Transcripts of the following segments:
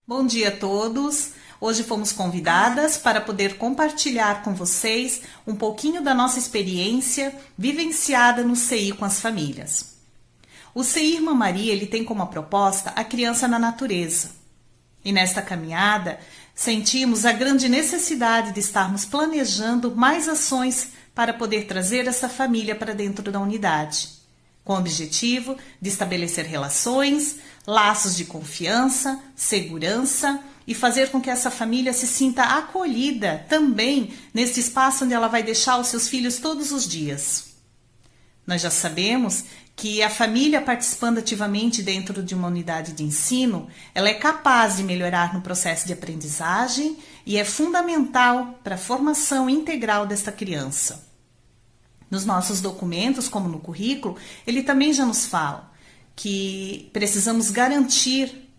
Bom dia a todos! Hoje fomos convidadas para poder compartilhar com vocês um pouquinho da nossa experiência vivenciada no CI com as famílias. O CI Irmã Maria ele tem como proposta a criança na natureza. E nesta caminhada, sentimos a grande necessidade de estarmos planejando mais ações para poder trazer essa família para dentro da unidade, com o objetivo de estabelecer relações, laços de confiança, segurança e fazer com que essa família se sinta acolhida também nesse espaço onde ela vai deixar os seus filhos todos os dias. Nós já sabemos que a família participando ativamente dentro de uma unidade de ensino, ela é capaz de melhorar no processo de aprendizagem e é fundamental para a formação integral desta criança. Nos nossos documentos, como no currículo, ele também já nos fala que precisamos garantir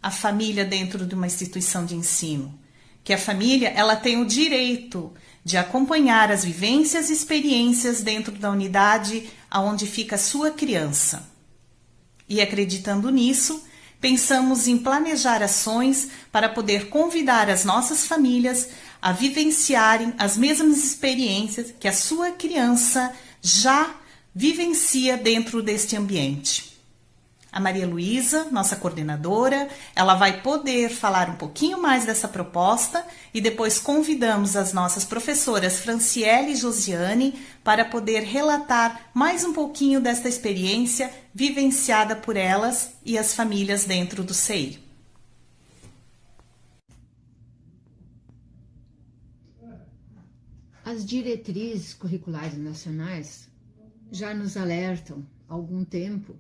a família dentro de uma instituição de ensino, que a família ela tem o direito de acompanhar as vivências e experiências dentro da unidade onde fica a sua criança. E acreditando nisso, pensamos em planejar ações para poder convidar as nossas famílias a vivenciarem as mesmas experiências que a sua criança já vivencia dentro deste ambiente. A Maria Luísa, nossa coordenadora, ela vai poder falar um pouquinho mais dessa proposta e depois convidamos as nossas professoras Franciele e Josiane para poder relatar mais um pouquinho desta experiência vivenciada por elas e as famílias dentro do CI. As diretrizes curriculares nacionais já nos alertam há algum tempo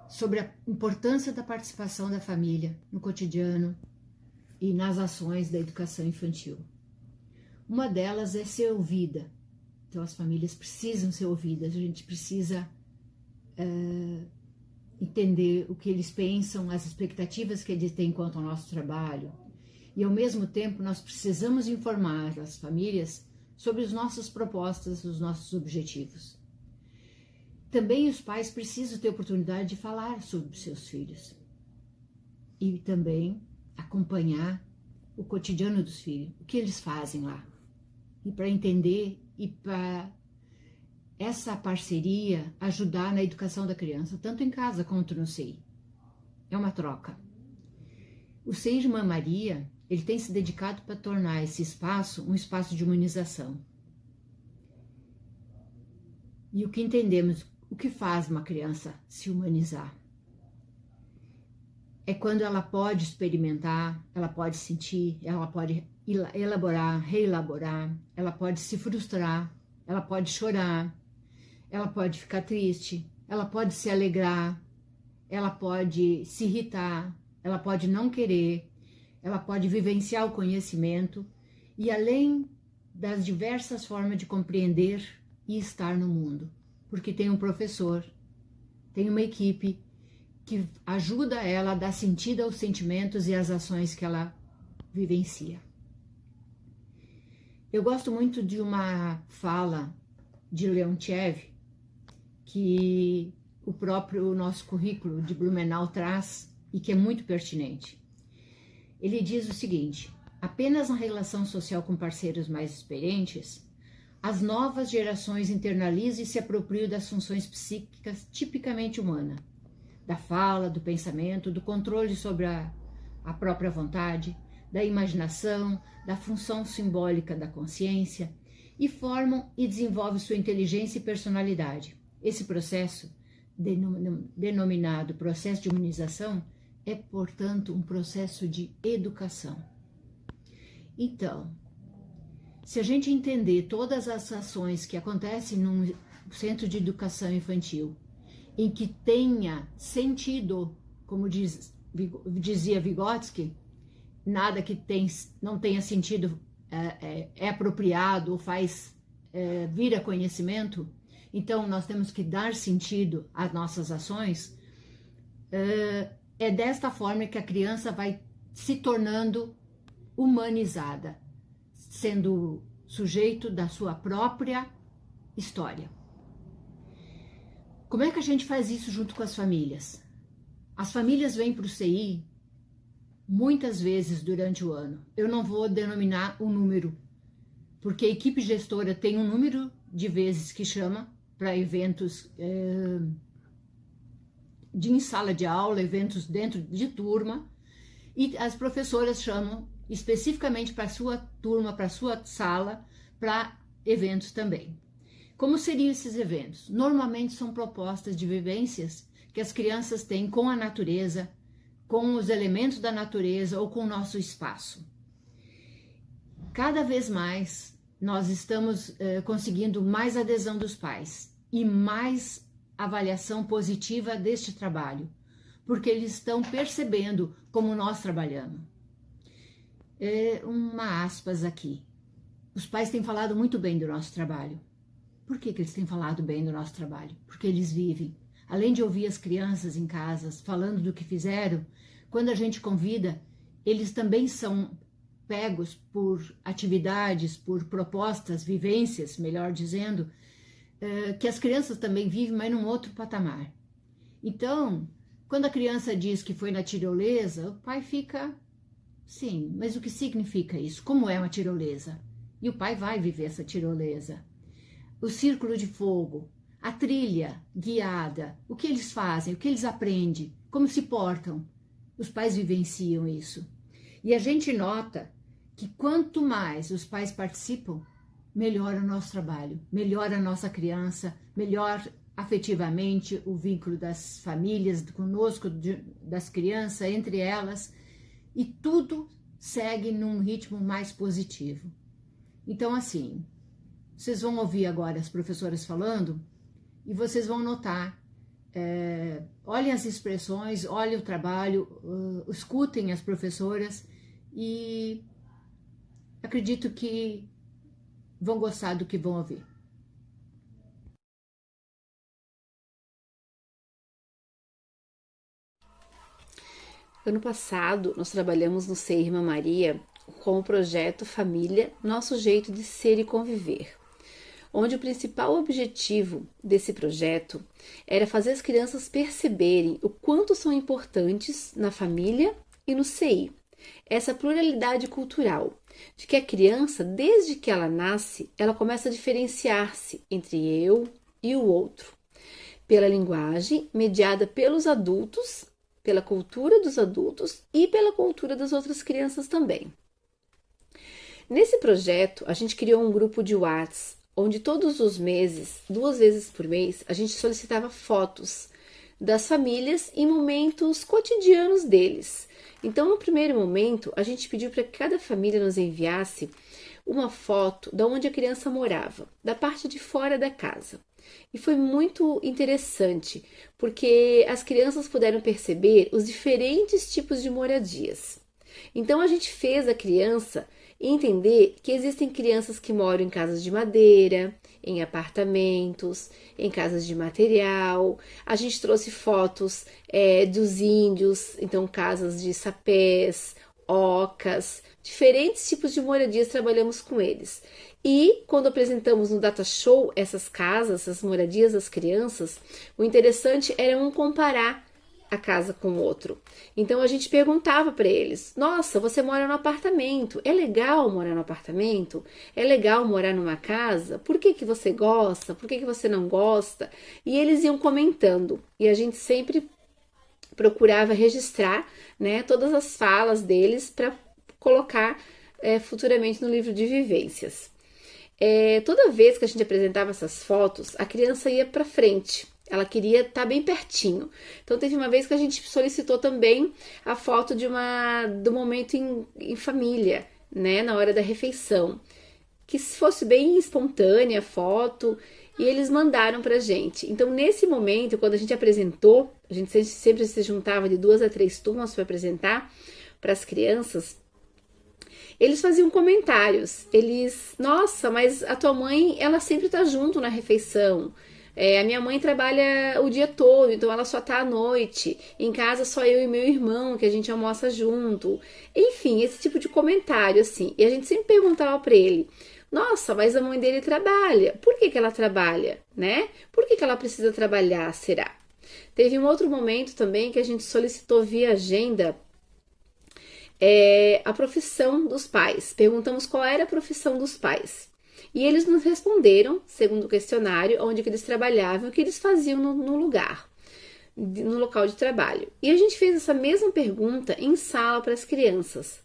sobre a importância da participação da família no cotidiano e nas ações da educação infantil. Uma delas é ser ouvida. Então as famílias precisam ser ouvidas, a gente precisa entender o que eles pensam, as expectativas que eles têm quanto ao nosso trabalho. E ao mesmo tempo nós precisamos informar as famílias sobre as nossas propostas, os nossos objetivos. Também os pais precisam ter oportunidade de falar sobre seus filhos e também acompanhar o cotidiano dos filhos, o que eles fazem lá. E para entender e para essa parceria ajudar na educação da criança, tanto em casa quanto no CI. É uma troca. O CI Irmã Maria, ele tem se dedicado para tornar esse espaço um espaço de humanização. E o que entendemos, o que faz uma criança se humanizar? É quando ela pode experimentar, ela pode sentir, ela pode elaborar, reelaborar, ela pode se frustrar, ela pode chorar, ela pode ficar triste, ela pode se alegrar, ela pode se irritar, ela pode não querer, ela pode vivenciar o conhecimento e além das diversas formas de compreender e estar no mundo. Porque tem um professor, tem uma equipe que ajuda ela a dar sentido aos sentimentos e às ações que ela vivencia. Eu gosto muito de uma fala de Leontiev que o nosso currículo de Blumenau traz e que é muito pertinente. Ele diz o seguinte: apenas na relação social com parceiros mais experientes, as novas gerações internalizam e se apropriam das funções psíquicas tipicamente humanas, da fala, do pensamento, do controle sobre a própria vontade, da imaginação, da função simbólica da consciência, e formam e desenvolvem sua inteligência e personalidade. Esse processo, denominado processo de humanização, é, portanto, um processo de educação. Então, se a gente entender todas as ações que acontecem num centro de educação infantil, em que tenha sentido, como dizia Vygotsky, nada que não tenha sentido é apropriado ou faz vir a conhecimento, então nós temos que dar sentido às nossas ações, é desta forma que a criança vai se tornando humanizada, sendo sujeito da sua própria história. Como é que a gente faz isso junto com as famílias? As famílias vêm para o CI muitas vezes durante o ano. Eu não vou denominar um número, porque a equipe gestora tem um número de vezes que chama para eventos em sala de aula, eventos dentro de turma, e as professoras chamam especificamente para a sua turma, para a sua sala, para eventos também. Como seriam esses eventos? Normalmente são propostas de vivências que as crianças têm com a natureza, com os elementos da natureza ou com o nosso espaço. Cada vez mais nós estamos conseguindo mais adesão dos pais e mais avaliação positiva deste trabalho, porque eles estão percebendo como nós trabalhamos. Uma aspas aqui. Os pais têm falado muito bem do nosso trabalho. Por que eles têm falado bem do nosso trabalho? Porque eles vivem. Além de ouvir as crianças em casa falando do que fizeram, quando a gente convida, eles também são pegos por atividades, por propostas, vivências, melhor dizendo, que as crianças também vivem, mas num outro patamar. Então, quando a criança diz que foi na tirolesa, o pai fica, sim, mas o que significa isso? Como é uma tirolesa? E o pai vai viver essa tirolesa. O círculo de fogo, a trilha guiada, o que eles fazem, o que eles aprendem, como se portam. Os pais vivenciam isso. E a gente nota que quanto mais os pais participam, melhora o nosso trabalho, melhora a nossa criança, melhor afetivamente o vínculo das famílias conosco, das crianças, entre elas, e tudo segue num ritmo mais positivo. Então, assim, vocês vão ouvir agora as professoras falando e vocês vão notar, olhem as expressões, olhem o trabalho, escutem as professoras e acredito que vão gostar do que vão ouvir. Ano passado, nós trabalhamos no CEI Irmã Maria com o projeto Família, Nosso Jeito de Ser e Conviver, onde o principal objetivo desse projeto era fazer as crianças perceberem o quanto são importantes na família e no CEI, essa pluralidade cultural, de que a criança, desde que ela nasce, ela começa a diferenciar-se entre eu e o outro, pela linguagem mediada pelos adultos, pela cultura dos adultos e pela cultura das outras crianças também. Nesse projeto, a gente criou um grupo de WhatsApp, onde todos os meses, 2 vezes por mês, a gente solicitava fotos das famílias em momentos cotidianos deles. Então, no primeiro momento, a gente pediu para que cada família nos enviasse uma foto de onde a criança morava, da parte de fora da casa. E foi muito interessante, porque as crianças puderam perceber os diferentes tipos de moradias. Então, a gente fez a criança entender que existem crianças que moram em casas de madeira, em apartamentos, em casas de material. A gente trouxe fotos dos índios, então casas de sapés, ocas, diferentes tipos de moradias, trabalhamos com eles. E quando apresentamos no Data Show essas casas, essas moradias das crianças, o interessante era comparar a casa com o outro. Então a gente perguntava para eles: nossa, você mora no apartamento, é legal morar no apartamento? É legal morar numa casa? Por que você gosta? Por que você não gosta? E eles iam comentando, e a gente sempre procurava registrar, né, todas as falas deles para colocar futuramente no livro de vivências. Toda vez que a gente apresentava essas fotos, a criança ia para frente. Ela queria estar bem pertinho. Então, teve uma vez que a gente solicitou também a foto do momento em família, né, na hora da refeição. Que fosse bem espontânea a foto, e eles mandaram pra gente. Então, nesse momento, quando a gente apresentou, a gente sempre se juntava de 2 a 3 turmas para apresentar para as crianças, eles faziam comentários. Nossa, mas a tua mãe, ela sempre tá junto na refeição. A minha mãe trabalha o dia todo, então ela só tá à noite. Em casa só eu e meu irmão, que a gente almoça junto. Enfim, esse tipo de comentário, assim. E a gente sempre perguntava pra ele: nossa, mas a mãe dele trabalha. Por que ela trabalha, né? Por que ela precisa trabalhar, será? Teve um outro momento também que a gente solicitou via agenda a profissão dos pais. Perguntamos qual era a profissão dos pais. E eles nos responderam, segundo o questionário, onde que eles trabalhavam, o que eles faziam no lugar, no local de trabalho. E a gente fez essa mesma pergunta em sala para as crianças.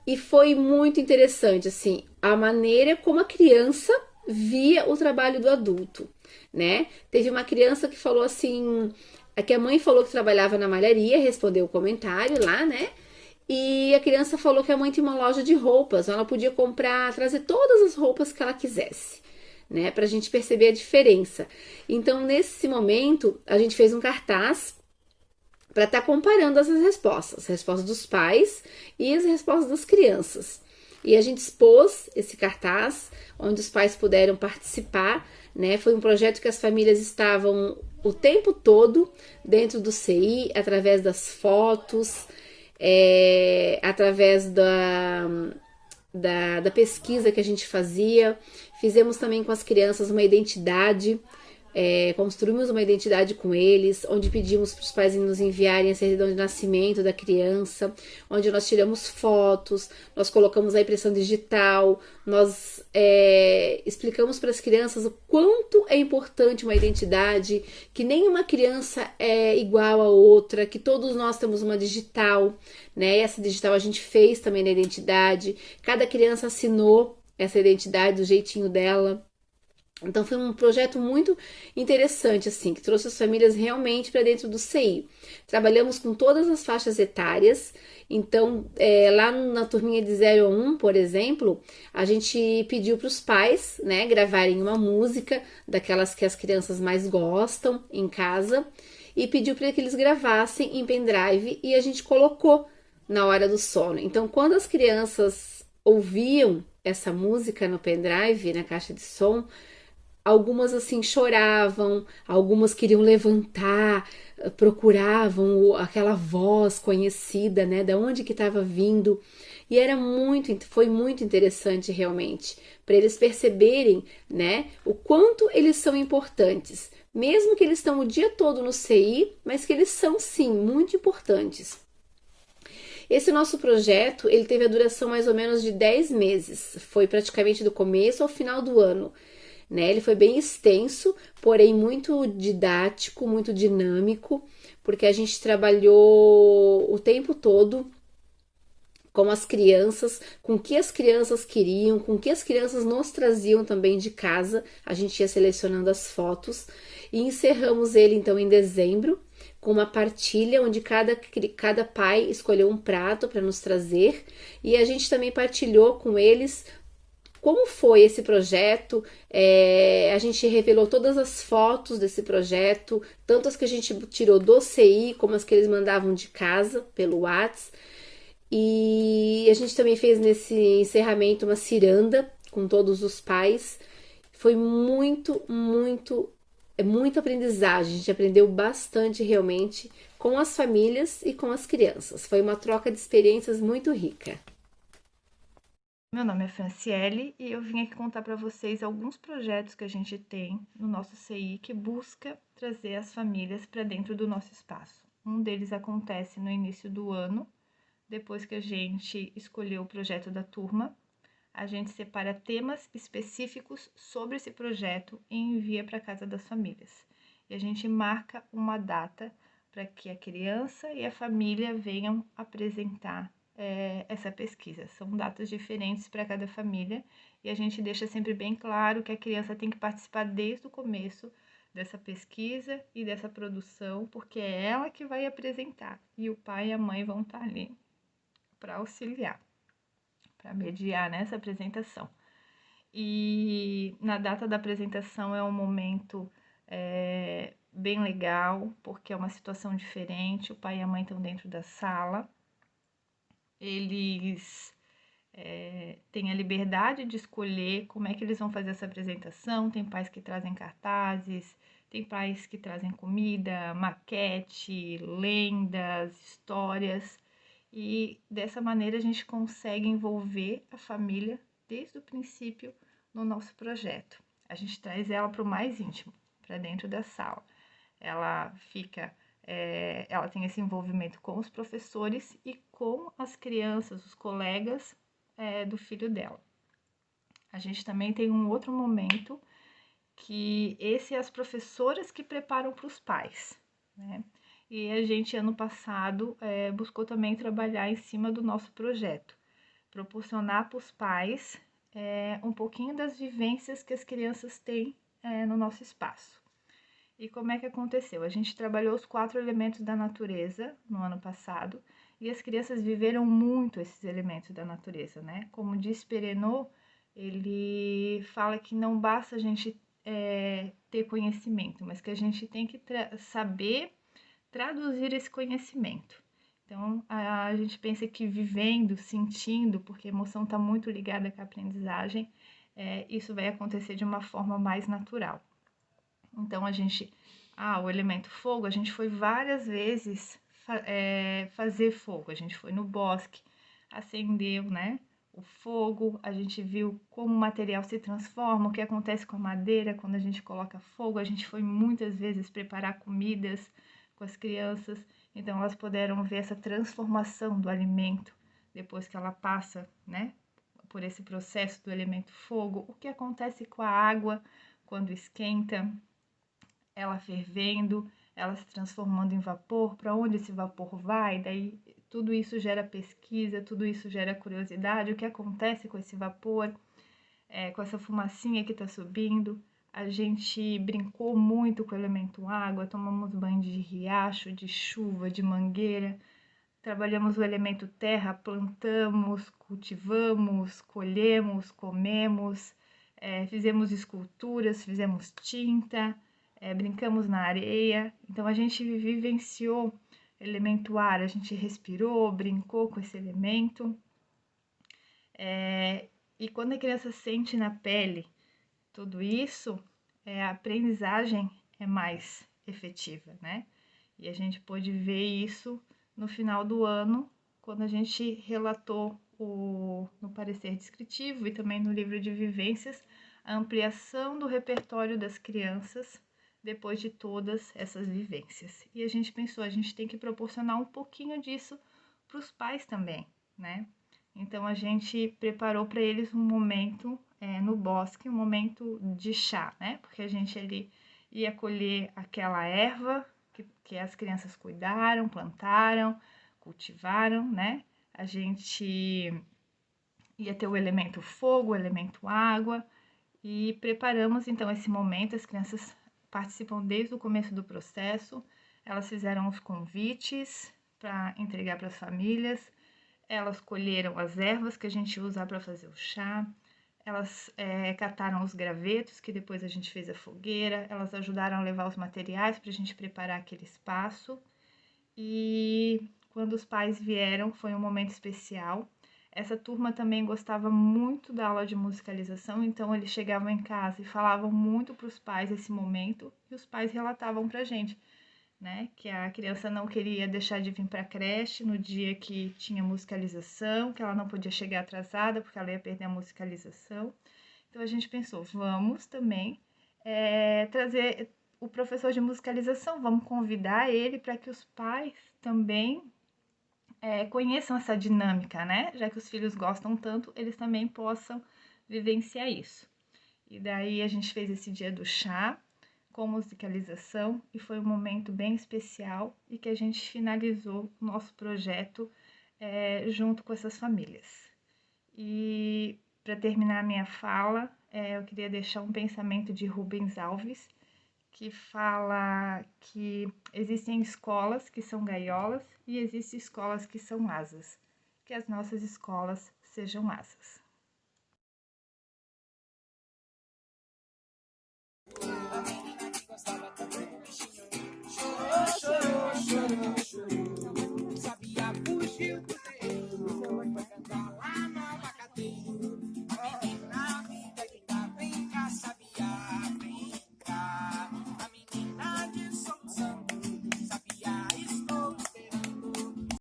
E foi muito interessante, assim, a maneira como a criança via o trabalho do adulto, né? Teve uma criança que falou assim, que a mãe falou que trabalhava na malharia, respondeu o comentário lá, né? E a criança falou que a mãe tinha uma loja de roupas, ela podia comprar, trazer todas as roupas que ela quisesse, né? Pra gente perceber a diferença. Então, nesse momento, a gente fez um cartaz para estar comparando as respostas dos pais e as respostas das crianças. E a gente expôs esse cartaz, onde os pais puderam participar, né? Foi um projeto que as famílias estavam o tempo todo dentro do CI, através das fotos, através da pesquisa que a gente fazia. Fizemos também com as crianças uma identidade, construímos uma identidade com eles, onde pedimos para os pais nos enviarem a certidão de nascimento da criança, onde nós tiramos fotos, nós colocamos a impressão digital, nós explicamos para as crianças o quanto é importante uma identidade, que nenhuma criança é igual a outra, que todos nós temos uma digital, né? Essa digital a gente fez também na identidade, cada criança assinou essa identidade do jeitinho dela. Então foi um projeto muito interessante, assim, que trouxe as famílias realmente para dentro do CI. Trabalhamos com todas as faixas etárias, então lá na turminha de 0 a 1, por exemplo, a gente pediu para os pais, né, gravarem uma música daquelas que as crianças mais gostam em casa e pediu para que eles gravassem em pendrive e a gente colocou na hora do sono. Então quando as crianças ouviam essa música no pendrive, na caixa de som, algumas assim choravam, algumas queriam levantar, procuravam aquela voz conhecida, né, da onde que estava vindo. E foi muito interessante realmente, para eles perceberem, né, o quanto eles são importantes, mesmo que eles estão o dia todo no CI, mas que eles são sim muito importantes. Esse nosso projeto, ele teve a duração mais ou menos de 10 meses, foi praticamente do começo ao final do ano. Né? Ele foi bem extenso, porém muito didático, muito dinâmico, porque a gente trabalhou o tempo todo com as crianças, com o que as crianças queriam, com o que as crianças nos traziam também de casa. A gente ia selecionando as fotos e encerramos ele então em dezembro com uma partilha onde cada pai escolheu um prato para nos trazer e a gente também partilhou com eles como foi esse projeto. A gente revelou todas as fotos desse projeto, tanto as que a gente tirou do CI, como as que eles mandavam de casa, pelo WhatsApp. E a gente também fez nesse encerramento uma ciranda com todos os pais. Foi muita aprendizagem. A gente aprendeu bastante realmente com as famílias e com as crianças. Foi uma troca de experiências muito rica. Meu nome é Franciele e eu vim aqui contar para vocês alguns projetos que a gente tem no nosso CI que busca trazer as famílias para dentro do nosso espaço. Um deles acontece no início do ano, depois que a gente escolheu o projeto da turma. A gente separa temas específicos sobre esse projeto e envia para a casa das famílias. E a gente marca uma data para que a criança e a família venham apresentar essa pesquisa. São datas diferentes para cada família e a gente deixa sempre bem claro que a criança tem que participar desde o começo dessa pesquisa e dessa produção, porque é ela que vai apresentar e o pai e a mãe vão estar ali para auxiliar, para mediar nessa apresentação. E na data da apresentação é um momento bem legal, porque é uma situação diferente, o pai e a mãe estão dentro da sala, eles têm a liberdade de escolher como é que eles vão fazer essa apresentação. Tem pais que trazem cartazes, tem pais que trazem comida, maquete, lendas, histórias, e dessa maneira a gente consegue envolver a família desde o princípio no nosso projeto. A gente traz ela para o mais íntimo, para dentro da sala. Ela fica ela tem esse envolvimento com os professores e com as crianças, os colegas do filho dela. A gente também tem um outro momento que esse é as professoras que preparam para os pais, né? E a gente, ano passado, buscou também trabalhar em cima do nosso projeto, proporcionar para os pais um pouquinho das vivências que as crianças têm no nosso espaço. E como é que aconteceu? A gente trabalhou os 4 elementos da natureza no ano passado e as crianças viveram muito esses elementos da natureza, né? Como diz Perrenot, ele fala que não basta a gente ter conhecimento, mas que a gente tem que saber traduzir esse conhecimento. Então, a gente pensa que vivendo, sentindo, porque a emoção está muito ligada com a aprendizagem, isso vai acontecer de uma forma mais natural. Então, o elemento fogo, a gente foi várias vezes fazer fogo. A gente foi no bosque, acendeu, né, o fogo, a gente viu como o material se transforma, o que acontece com a madeira quando a gente coloca fogo. A gente foi muitas vezes preparar comidas com as crianças, então elas puderam ver essa transformação do alimento depois que ela passa, né, por esse processo do elemento fogo. O que acontece com a água quando esquenta, ela fervendo, ela se transformando em vapor, para onde esse vapor vai, daí tudo isso gera pesquisa, tudo isso gera curiosidade, o que acontece com esse vapor, com essa fumacinha que está subindo. A gente brincou muito com o elemento água, tomamos banho de riacho, de chuva, de mangueira, trabalhamos o elemento terra, plantamos, cultivamos, colhemos, comemos, fizemos esculturas, fizemos tinta, brincamos na areia. Então a gente vivenciou elemento ar, a gente respirou, brincou com esse elemento. E quando a criança sente na pele tudo isso, a aprendizagem é mais efetiva, né? E a gente pôde ver isso no final do ano, quando a gente relatou no parecer descritivo e também no livro de vivências, a ampliação do repertório das crianças depois de todas essas vivências. E a gente pensou, a gente tem que proporcionar um pouquinho disso para os pais também, né? Então a gente preparou para eles um momento no bosque, um momento de chá, né? Porque a gente ali ia colher aquela erva que as crianças cuidaram, plantaram, cultivaram, né? A gente ia ter o elemento fogo, o elemento água, e preparamos então esse momento. As crianças participam desde o começo do processo, elas fizeram os convites para entregar para as famílias, elas colheram as ervas que a gente usa para fazer o chá, elas cataram os gravetos, que depois a gente fez a fogueira, elas ajudaram a levar os materiais para a gente preparar aquele espaço. E quando os pais vieram, foi um momento especial. Essa turma também gostava muito da aula de musicalização, então eles chegavam em casa e falavam muito para os pais esse momento, e os pais relatavam para a gente, né, que a criança não queria deixar de vir para a creche no dia que tinha musicalização, que ela não podia chegar atrasada porque ela ia perder a musicalização. Então a gente pensou, vamos também trazer o professor de musicalização, vamos convidar ele para que os pais também conheçam essa dinâmica, né? Já que os filhos gostam tanto, eles também possam vivenciar isso. E daí a gente fez esse dia do chá com musicalização e foi um momento bem especial e que a gente finalizou o nosso projeto junto com essas famílias. E para terminar a minha fala, eu queria deixar um pensamento de Rubens Alves, que fala que existem escolas que são gaiolas e existem escolas que são asas. Que as nossas escolas sejam asas. A menina que gostava tanto